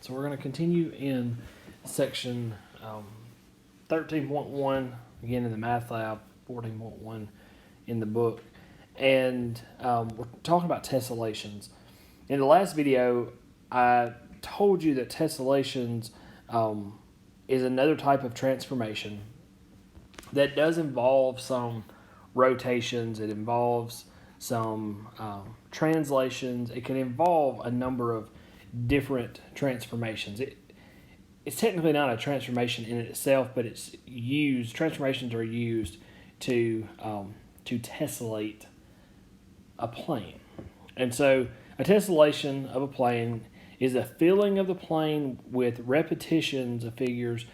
So we're going to continue in section 13.1, again in the math lab, 14.1 in the book. And we're talking about tessellations. In the last video, I told you that tessellations is another type of transformation that does involve some rotations. It involves some translations. It can involve a number of different transformations. It's technically not a transformation in itself, but it's used. Transformations are used to tessellate a plane, and so a tessellation of a plane is a filling of the plane with repetitions of figures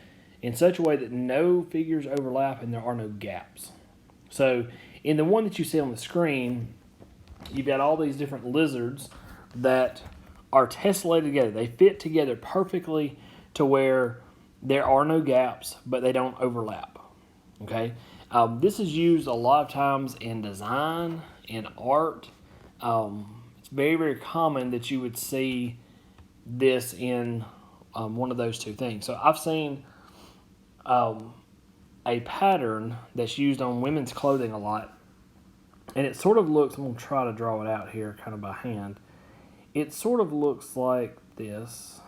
in such a way that no figures overlap and there are no gaps. So in the one that you see on the screen, you've got all these different lizards that are tessellated together. They fit together perfectly to where there are no gaps, but they don't overlap. Okay, this is used a lot of times in design, in art. It's very, very common that you would see this in one of those two things. So I've seen a pattern that's used on women's clothing a lot, and it sort of looks, I'm going to try to draw it out here kind of by hand. It sort of looks like this.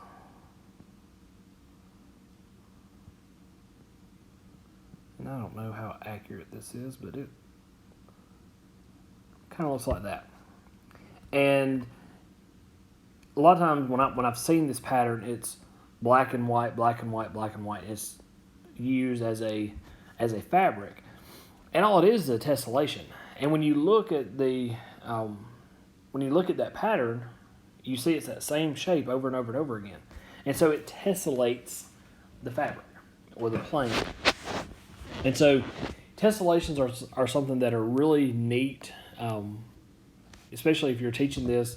And I don't know how accurate this is, but it kind of looks like that. And a lot of times when I've seen this pattern, it's black and white, black and white, black and white. It's used as a fabric, and all it is a tessellation. And when you look at that pattern, you see it's that same shape over and over and over again, and so it tessellates the fabric or the plane. And so tessellations are something that are really neat, especially if you're teaching this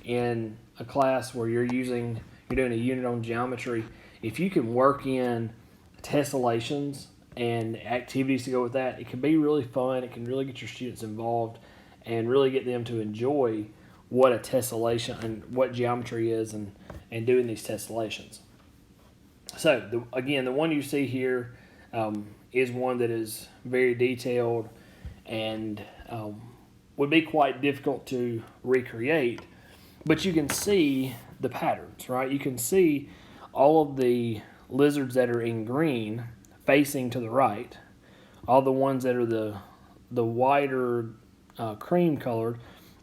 in a class where you're doing a unit on geometry. If you can work in tessellations and activities to go with that, it can be really fun. It can really get your students involved and really get them to enjoy what a tessellation and what geometry is and doing these tessellations. So again, the one you see here is one that is very detailed and would be quite difficult to recreate, but you can see the patterns, right? You can see all of the lizards that are in green facing to the right, all the ones that are the whiter cream colored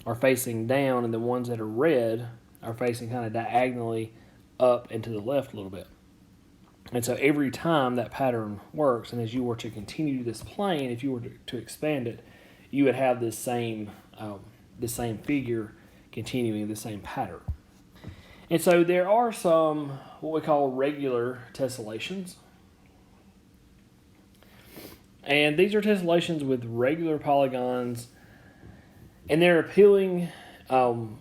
are facing down, and the ones that are red are facing kind of diagonally up and to the left a little bit. And so every time that pattern works, and as you were to continue this plane, if you were to expand it, you would have this same figure continuing the same pattern. And so there are some what we call regular tessellations. And these are tessellations with regular polygons, and they're appealing and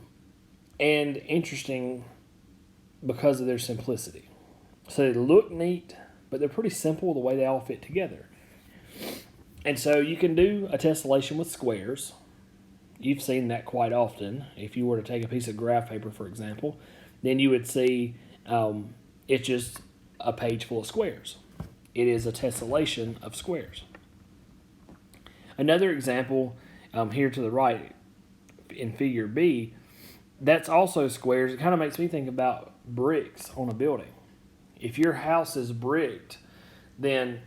interesting because of their simplicity. So they look neat, but they're pretty simple the way they all fit together. And so you can do a tessellation with squares. You've seen that quite often. If you were to take a piece of graph paper, for example, then you would see it's just a page full of squares. It is a tessellation of squares. Another example here to the right in figure B, that's also squares. It kind of makes me think about bricks on a building. If your house is bricked, then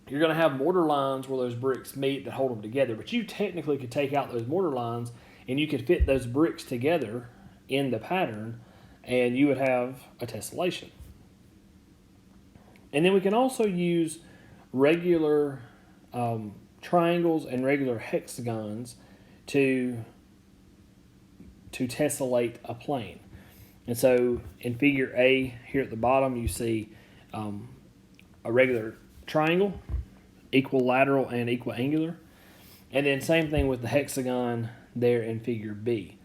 you're going to have mortar lines where those bricks meet that hold them together. But you technically could take out those mortar lines and you could fit those bricks together in the pattern, and you would have a tessellation. And then we can also use regular triangles and regular hexagons to tessellate a plane. And so in figure A here at the bottom, you see a regular triangle, equilateral and equiangular. And then same thing with the hexagon there in figure B.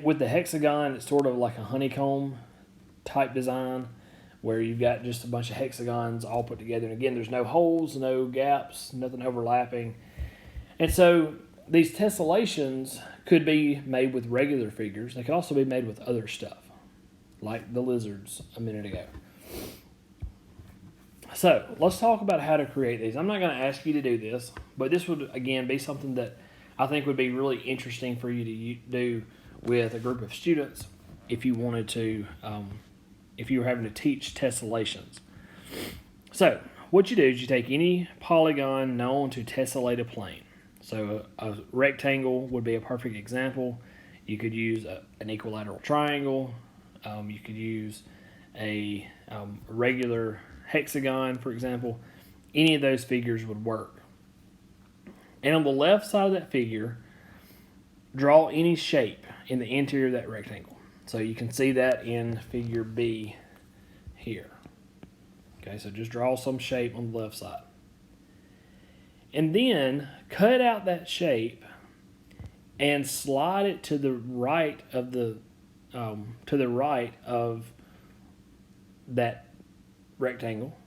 With the hexagon, it's sort of like a honeycomb type design where you've got just a bunch of hexagons all put together. And again, there's no holes, no gaps, nothing overlapping. And so these tessellations could be made with regular figures. They could also be made with other stuff. like the lizards a minute ago. So let's talk about how to create these. I'm not going to ask you to do this, but this would, again, be something that I think would be really interesting for you to do with a group of students if you wanted to, if you were having to teach tessellations. So what you do is you take any polygon known to tessellate a plane. So a rectangle would be a perfect example. You could use an equilateral triangle. You could use a regular hexagon, for example. Any of those figures would work. And on the left side of that figure, draw any shape in the interior of that rectangle. So you can see that in figure B here. Okay, so just draw some shape on the left side. And then cut out that shape and slide it to the right of that rectangle.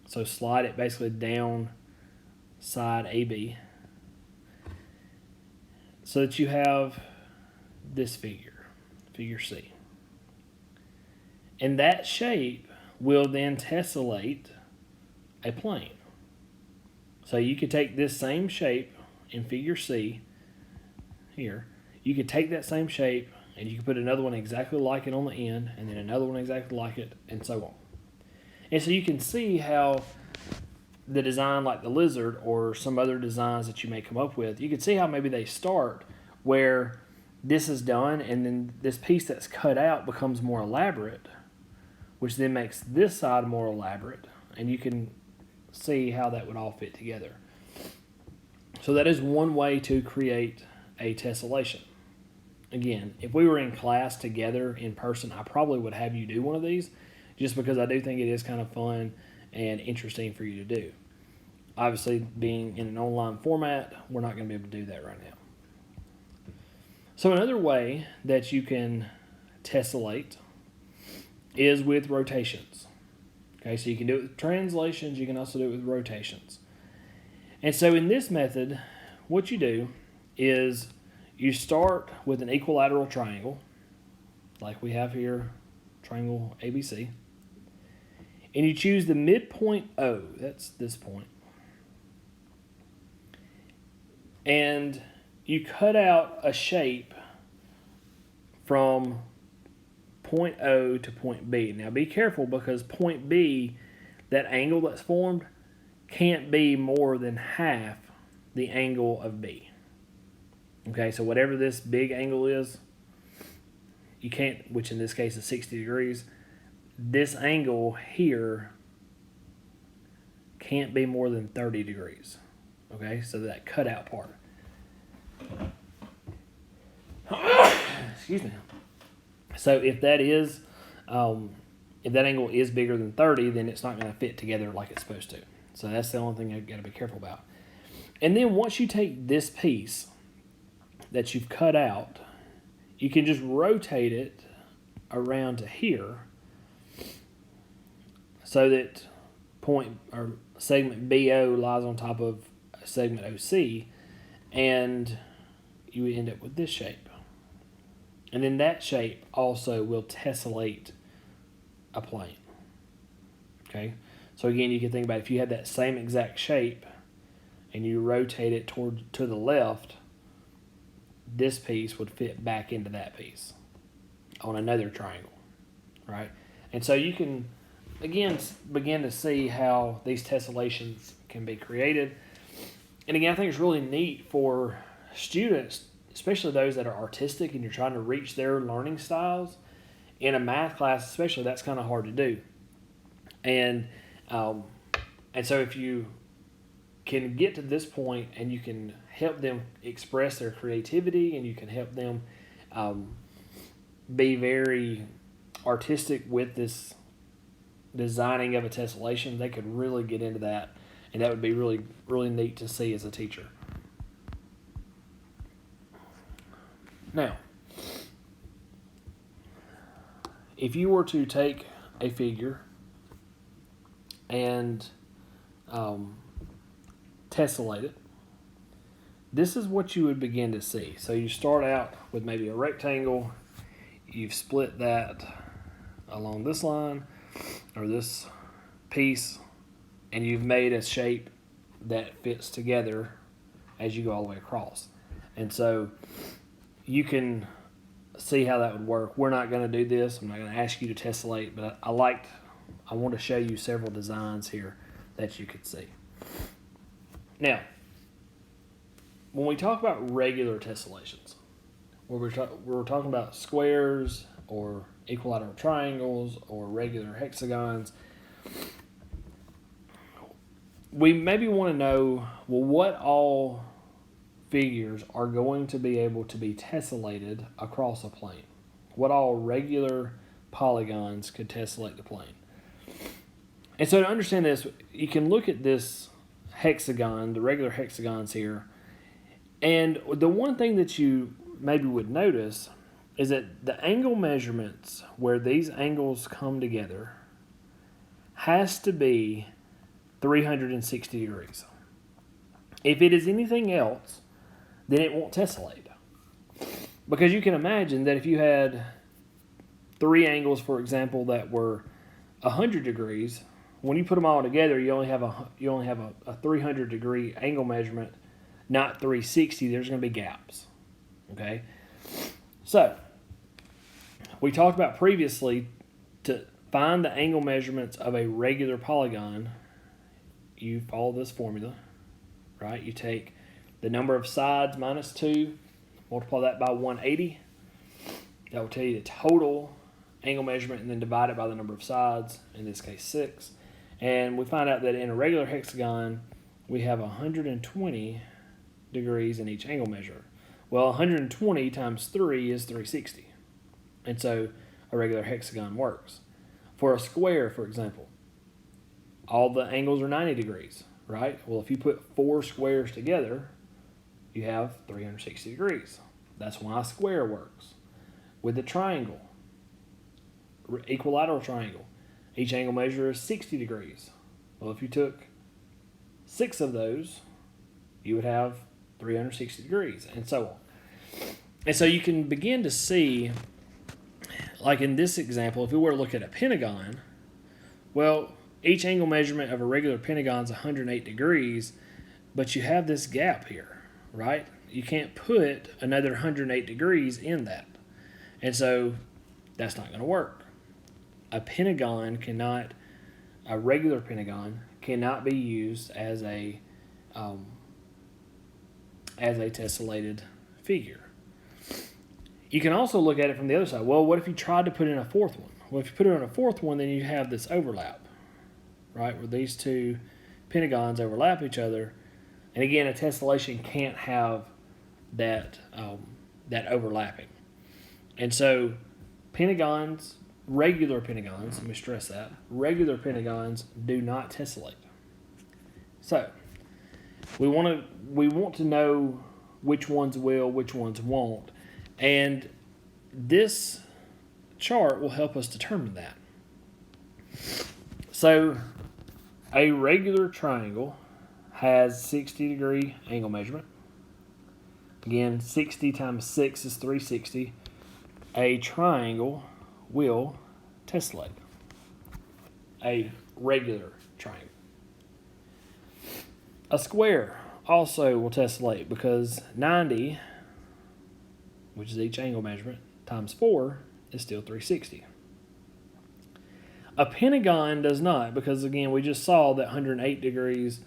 So slide it basically down side AB so that you have this figure, figure C. And that shape will then tessellate a plane. So you could take this same shape in figure C here. You could take that same shape and you could put another one exactly like it on the end, and then another one exactly like it, and so on. And so you can see how the design like the lizard or some other designs that you may come up with, you can see how maybe they start where this is done and then this piece that's cut out becomes more elaborate, which then makes this side more elaborate, and you can see how that would all fit together. So that is one way to create a tessellation. Again, if we were in class together in person, I probably would have you do one of these just because I do think it is kind of fun and interesting for you to do. Obviously, being in an online format, we're not going to be able to do that right now. So another way that you can tessellate is with rotations. Okay, so you can do it with translations, you can also do it with rotations. And so in this method, what you do is you start with an equilateral triangle, like we have here, triangle ABC, and you choose the midpoint O, that's this point, and you cut out a shape from point O to point B. Now be careful because point B, that angle that's formed, can't be more than half the angle of B. Okay, so whatever this big angle is, you can't, which in this case is 60 degrees, this angle here can't be more than 30 degrees. Okay, so that cutout part. Excuse me. So if that angle is bigger than 30, then it's not going to fit together like it's supposed to. So that's the only thing you've got to be careful about. And then once you take this piece that you've cut out, you can just rotate it around to here so that point or segment BO lies on top of segment OC, and you end up with this shape. And then that shape also will tessellate a plane. Okay, so again, you can think about if you had that same exact shape and you rotate it to the left, this piece would fit back into that piece on another triangle, right? And so you can, again, begin to see how these tessellations can be created. And again, I think it's really neat for students, especially those that are artistic and you're trying to reach their learning styles. In a math class especially, that's kind of hard to do. And so if you can get to this point and you can help them express their creativity and you can help them be very artistic with this designing of a tessellation, they could really get into that, and that would be really, really neat to see as a teacher. Now, if you were to take a figure and tessellate it, this is what you would begin to see. So you start out with maybe a rectangle, you've split that along this line or this piece, and you've made a shape that fits together as you go all the way across. And so you can see how that would work. We're not going to do this. I'm not going to ask you to tessellate, but I want to show you several designs here that you could see. Now, when we talk about regular tessellations, where we're talking about squares or equilateral triangles or regular hexagons, we maybe want to know, well, what all figures are going to be able to be tessellated across a plane? What all regular polygons could tessellate the plane? And so to understand this, you can look at this hexagon, the regular hexagons here, and the one thing that you maybe would notice is that the angle measurements where these angles come together has to be 360 degrees. If it is anything else, then it won't tessellate. Because you can imagine that if you had three angles, for example, that were 100 degrees, when you put them all together, you only have a 300 degree angle measurement, not 360. There's going to be gaps. Okay? So, we talked about previously, to find the angle measurements of a regular polygon, you follow this formula, right? You take the number of sides minus 2, multiply that by 180. That will tell you the total angle measurement, and then divide it by the number of sides, in this case 6. And we find out that in a regular hexagon, we have 120 degrees in each angle measure. Well, 120 times 3 is 360. And so a regular hexagon works. For a square, for example, all the angles are 90 degrees, right? Well, if you put 4 squares together, you have 360 degrees. That's why a square works. With a triangle, equilateral triangle, each angle measure is 60 degrees. Well, if you took 6 of those, you would have 360 degrees, and so on. And so you can begin to see, like in this example, if we were to look at a pentagon, well, each angle measurement of a regular pentagon is 108 degrees, but you have this gap here, right? You can't put another 108 degrees in that. And so that's not going to work. A regular pentagon cannot be used as a tessellated figure. You can also look at it from the other side. Well, what if you tried to put in a fourth one? Well, if you put it in a fourth one, then you have this overlap, right, where these two pentagons overlap each other. And again, a tessellation can't have that overlapping. And so pentagons, regular pentagons, let me stress that, regular pentagons do not tessellate. So we want to know which ones will, which ones won't. And this chart will help us determine that. So a regular triangle has 60 degree angle measurement. Again, 60 times 6 is 360. A triangle will tessellate. A regular triangle. A square also will tessellate because 90, which is each angle measurement, times 4 is still 360. A pentagon does not, because again, we just saw that 108 degrees,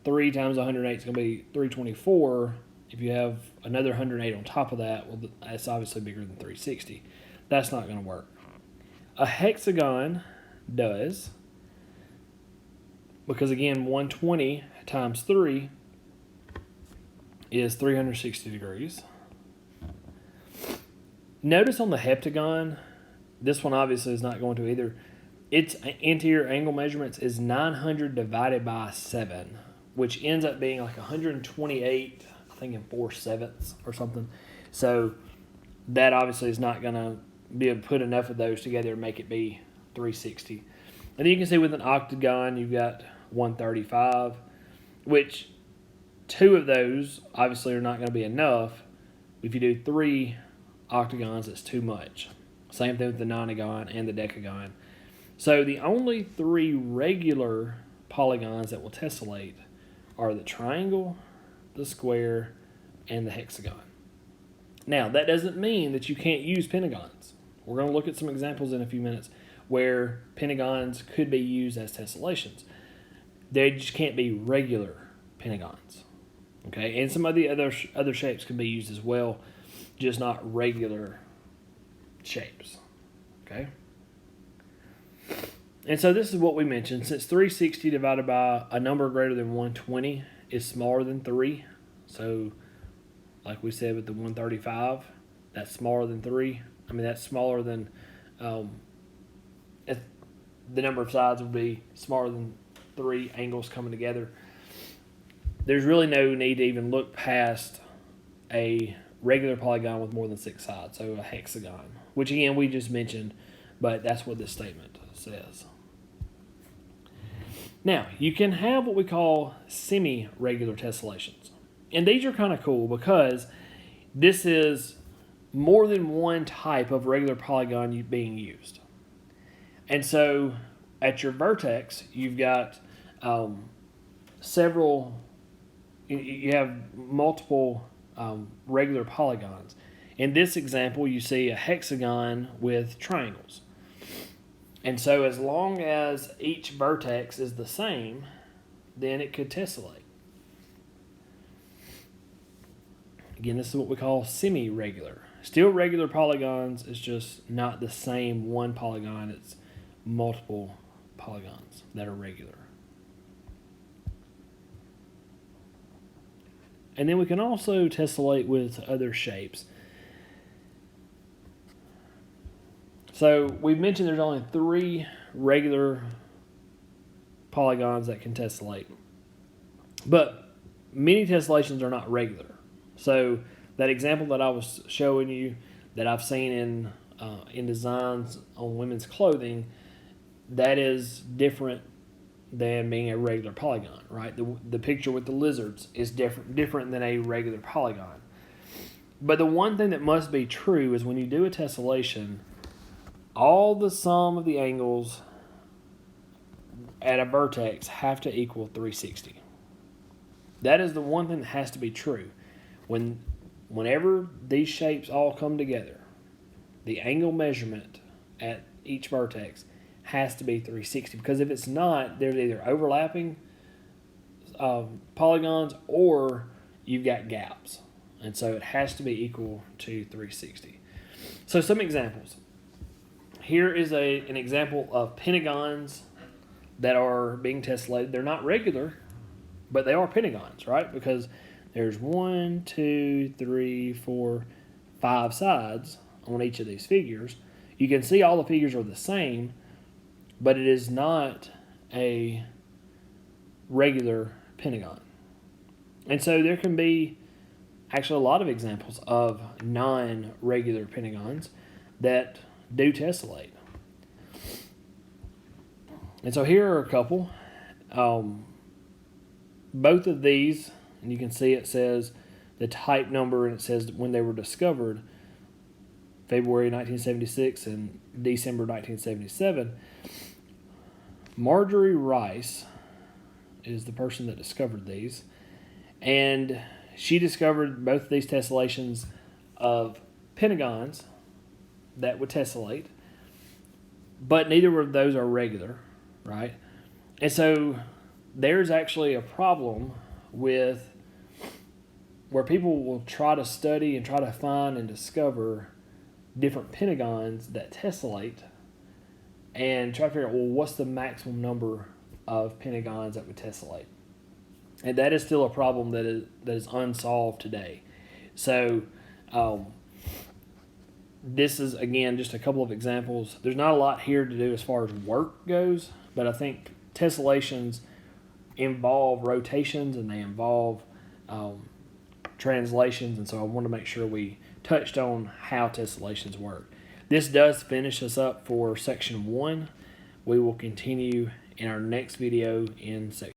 3 times 108 is going to be 324. If you have another 108 on top of that, well, that's obviously bigger than 360. That's not going to work. A hexagon does, because again, 120 times 3 is 360 degrees. Notice on the heptagon, this one obviously is not going to either. Its interior angle measurements is 900 divided by 7, which ends up being like 128, I think in 4/7 or something. So that obviously is not going to be able to put enough of those together and make it be 360. And then you can see with an octagon, you've got 135, which 2 of those obviously are not going to be enough. If you do 3 octagons, it's too much. Same thing with the nonagon and the decagon. So the only three regular polygons that will tessellate are the triangle, the square, and the hexagon. Now, that doesn't mean that you can't use pentagons. We're going to look at some examples in a few minutes where pentagons could be used as tessellations. They just can't be regular pentagons. Okay, and some of the other shapes can be used as well, just not regular shapes. Okay. And so this is what we mentioned. Since 360 divided by a number greater than 120 is smaller than 3, so like we said with the 135, that's smaller than 3. I mean, that's smaller than, if the number of sides would be smaller than 3 angles coming together. There's really no need to even look past a regular polygon with more than 6 sides, so a hexagon, which again we just mentioned, but that's what this statement says. Now, you can have what we call semi-regular tessellations. And these are kind of cool because this is more than one type of regular polygon being used. And so at your vertex, you've got you have multiple regular polygons. In this example, you see a hexagon with triangles. And so as long as each vertex is the same, then it could tessellate. Again, this is what we call semi-regular. Still regular polygons, it's just not the same one polygon, it's multiple polygons that are regular. And then we can also tessellate with other shapes. So we've mentioned there's only 3 regular polygons that can tessellate. But many tessellations are not regular. So that example that I was showing you that I've seen in designs on women's clothing, that is different than being a regular polygon, right? The picture with the lizards is different than a regular polygon. But the one thing that must be true is when you do a tessellation, all the sum of the angles at a vertex have to equal 360. That is the one thing that has to be true. Whenever these shapes all come together, the angle measurement at each vertex has to be 360, because if it's not, there's either overlapping polygons or you've got gaps. And so it has to be equal to 360. So some examples. Here is an example of pentagons that are being tessellated. They're not regular, but they are pentagons, right? Because there's 1, 2, 3, 4, 5 sides on each of these figures. You can see all the figures are the same, but it is not a regular pentagon. And so there can be actually a lot of examples of non-regular pentagons that do tessellate. And so here are a couple. Both of these, and you can see it says the type number, and it says when they were discovered, February 1976 and December 1977. Marjorie Rice is the person that discovered these, and she discovered both of these tessellations of pentagons that would tessellate, but neither of those are regular, right? And so there's actually a problem with where people will try to study and try to find and discover different pentagons that tessellate and try to figure out, well, what's the maximum number of pentagons that would tessellate? And that is still a problem that is unsolved today. So this is, again, just a couple of examples. There's not a lot here to do as far as work goes, but I think tessellations involve rotations and they involve translations, and so I want to make sure we touched on how tessellations work. This does finish us up for section 1. We will continue in our next video in section